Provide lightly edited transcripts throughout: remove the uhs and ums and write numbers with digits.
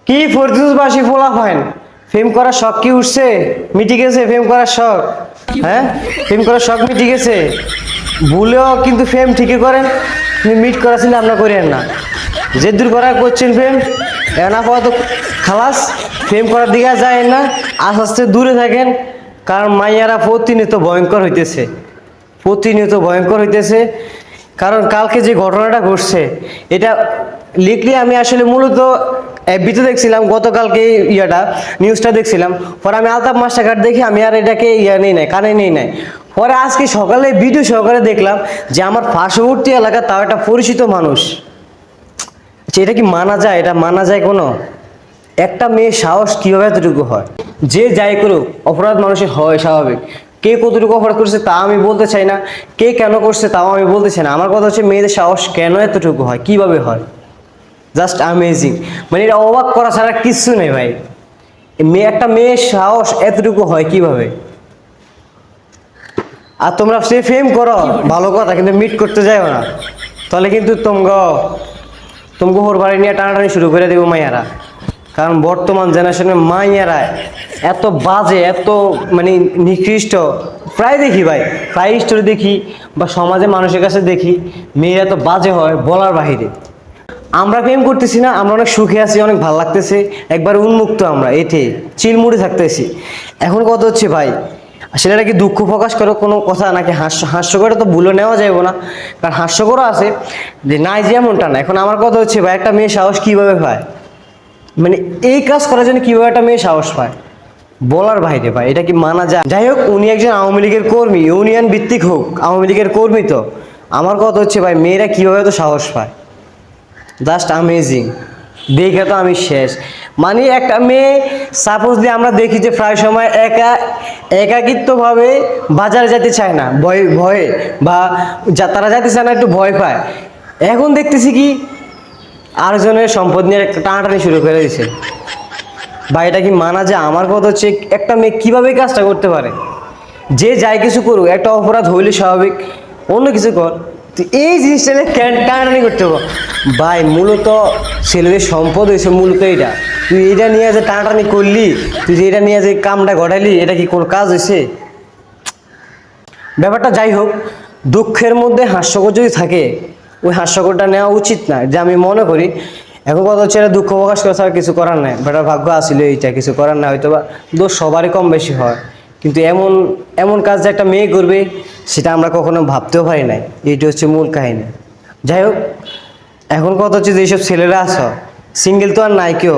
কি ফরজুসবাসী ফোলা হয় ফেম করার শখ কি উঠছে, মিটি গেছে ফেম করার শখ? হ্যাঁ, ফেম করার শখ মিটি গেছে। ভুলেও কিন্তু ফেম ঠিকই করেন, কিন্তু মিট করা ছিল আপনার করেন না। যে দূর করা করছেন ফেম, এখন আপাতত খালাস, ফেম করার দিকে যায় না, আস্তে আস্তে দূরে থাকেন। কারণ মাইয়ারা প্রতিনিয়ত ভয়ঙ্কর হইতেছে, প্রতিনিয়ত ভয়ঙ্কর হইতেছে। কারণ কালকে যে ঘটনাটা ঘটছে এটা লিখলি আমি আসলে মূলত এফবিতে দেখছিলাম, গতকালকে নিউজটা দেখছিলাম। পরে আমি আলতাফ মাস্টারকার্ড দেখি আমি আর এটাকে নেই নাই, কানে নেই নাই। পরে আজকে সকালে ভিডিও সহকারে দেখলাম যে আমার পার্শ্ববর্তী এলাকা, তাও একটা পরিচিত মানুষ। এটা কি মানা যায়? এটা মানা যায় কোনো? একটা মেয়ের সাহস কীভাবে এতটুকু হয়? যে যাই করুক অপরাধ মানুষের হয় স্বাভাবিক। কে কতটুকু অপরাধ করছে তা আমি বলতে চাই না, কে কেন করছে তাও আমি বলতে চাই না। আমার কথা হচ্ছে মেয়েদের সাহস কেন এতটুকু হয়, কিভাবে হয়? Just amazing. মানে এটা অবাক করা ছাড়া কিচ্ছু নেই ভাই। একটা মেয়ের সাহস এতটুকু হয় কিভাবে? আর তোমরা সে ফেম করো ভালো কথা, কিন্তু মিট করতে যাও না, তাহলে কিন্তু তোমাকে ওর বাড়ি নিয়ে টানাটানি শুরু করে দেবো মাইয়ারা। কারণ বর্তমান জেনারেশনের মাইয়ারা এত বাজে, এত মানে নিকৃষ্ট। প্রায় দেখি ভাই, প্রায় স্টোরি দেখি বা সমাজে মানুষের কাছে দেখি, মেয়েরা এত বাজে হয় বলার বাহিরে। আমরা প্রেম করতেছি না, আমরা অনেক সুখে আছি, অনেক ভালো লাগতেছে, একবার উন্মুক্ত, আমরা এতে চিলমুড়ি থাকতেছি। এখন কত হচ্ছে ভাই, সেটা কি দুঃখ প্রকাশ করো কোনো কথা নাকি হাস্যকর? তো ভুলে নেওয়া যাবে না, কারণ হাস্যকরও আছে যে নাই যে এমনটা না। এখন আমার কথা হচ্ছে ভাই, একটা মেয়ে সাহস কিভাবে পায়, মানে এই কাজ করার জন্য কিভাবে একটা মেয়ে সাহস পায় বলার বাইরে ভাই, এটা কি মানা যায়? যাই হোক, উনি একজন আওয়ামী লীগের কর্মী, ইউনিয়ন ভিত্তিক হোক, আওয়ামী লীগের কর্মী। তো আমার কথা হচ্ছে ভাই, মেয়েরা কিভাবে তো সাহস পায়, জাস্ট অ্যামেজিং। দেখে তো আমি শেষ। মানে একটা মেয়ে সাপোজলি আমরা দেখি যে প্রায় সময় একাকিত্বভাবে বাজারে যেতে চায় না, ভয়ে বা তারা যেতে চায় না, একটু ভয় পায়। এখন দেখতেছি কি আরেকজনের সম্পদ নিয়ে টানাটানি শুরু করে দিছে ভাই, এটা কি মানা যায়? আমার কথা হচ্ছে একটা মেয়ে কীভাবে কাজটা করতে পারে? যে যাই কিছু করুক, একটা অপরাধ হইলে স্বাভাবিক, অন্য কিছু কর, তুই এই জিনিসটা নিয়ে টানাটানি করতে হবে ভাই। মূলত ছেলেদের সম্পদ হয়েছে মূলত এইটা। তুই এটা নিয়ে যে টানাটানি করলি, তুই যে এটা নিয়ে যে কামটা ঘটাইলি, এটা কি কোনো কাজ হয়েছে? ব্যাপারটা যাই হোক, দুঃখের মধ্যে হাস্যকর যদি থাকে, ওই হাস্যকরটা নেওয়া উচিত না, যে আমি মনে করি। এখন কথা হচ্ছে এটা দুঃখ প্রকাশ করে ছাড়া কিছু করার নাই, বেটার ভাগ্য আসলে এইটা, কিছু করার নাই। হয়তো বা দোষ সবারই কম বেশি হয়, কিন্তু এমন এমন কাজ যে একটা মেয়ে করবে সেটা আমরা কখনো ভাবতেও পারি নাই। এইটা হচ্ছে মূল কাহিনী। যাই হোক, এখন কথা হচ্ছে যে এইসব ছেলেরা আছো, সিঙ্গেল তো আর নাই কেউ,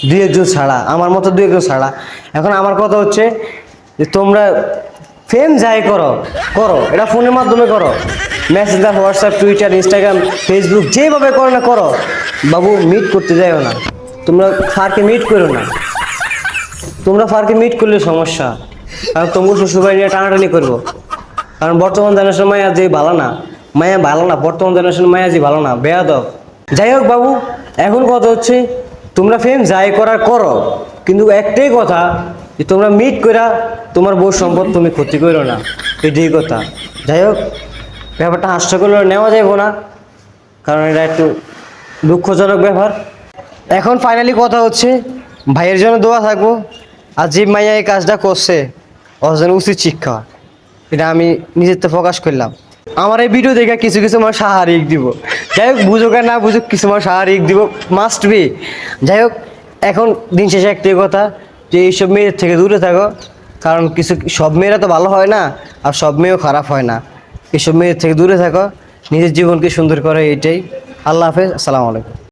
দুই একজন ছাড়া, আমার মতো দুই একজন ছাড়া। এখন আমার কথা হচ্ছে যে তোমরা ফেম যাই করো করো, এটা ফোনের মাধ্যমে করো, Messenger, WhatsApp, Twitter, Instagram, Facebook, যেভাবে করো না করো, বাবু মিট করতে যাও না। তোমরা ফারকে মিট করো না, তোমরা ফারকে মিট করলে সমস্যা। কারণ তোমাকে শ্বশুরবাড়ি নিয়ে টানাটানি করবো। কারণ বর্তমান জেনারেশন মায়া যে ভালো না, মায়া ভালো না, বর্তমান জেনারেশন মায়া যে ভালো না, বেয়াদব। যাই হোক বাবু, এখন কথা হচ্ছে তোমরা ফেম যাই করার করো, কিন্তু একটাই কথা যে তোমরা মিট করা তোমার বউ সম্পদ তুমি ক্ষতি করো না, এটাই কথা। যাই হোক, ব্যাপারটা হাস্যকর নেওয়া যাবে না, কারণ এটা একটু দুঃখজনক ব্যাপার। এখন ফাইনালি কথা হচ্ছে ভাইয়ের জন্য দোয়া থাকবো, আর যে মাইয়া এই কাজটা করছে ওর জন্য উচিত শিক্ষা, এটা আমি নিজের তো প্রকাশ করলাম। আমার এই ভিডিও দেখে কিছু কিছু আমার সাহারিক দিব, যাই হোক বুঝুক আর না বুঝুক, কিছু আমার সাহারিক দিব, মাস্ট বি। যাই হোক, এখন দিন শেষে একটাই কথা যে এইসব মেয়ের থেকে দূরে থাকো, কারণ সব মেয়েরা তো ভালো হয় না, আর সব মেয়েও খারাপ হয় না। এইসব মেয়ের থেকে দূরে থাকো, নিজের জীবনকে সুন্দর করে, এইটাই। আল্লাহ হাফেজ, আসসালামু আলাইকুম।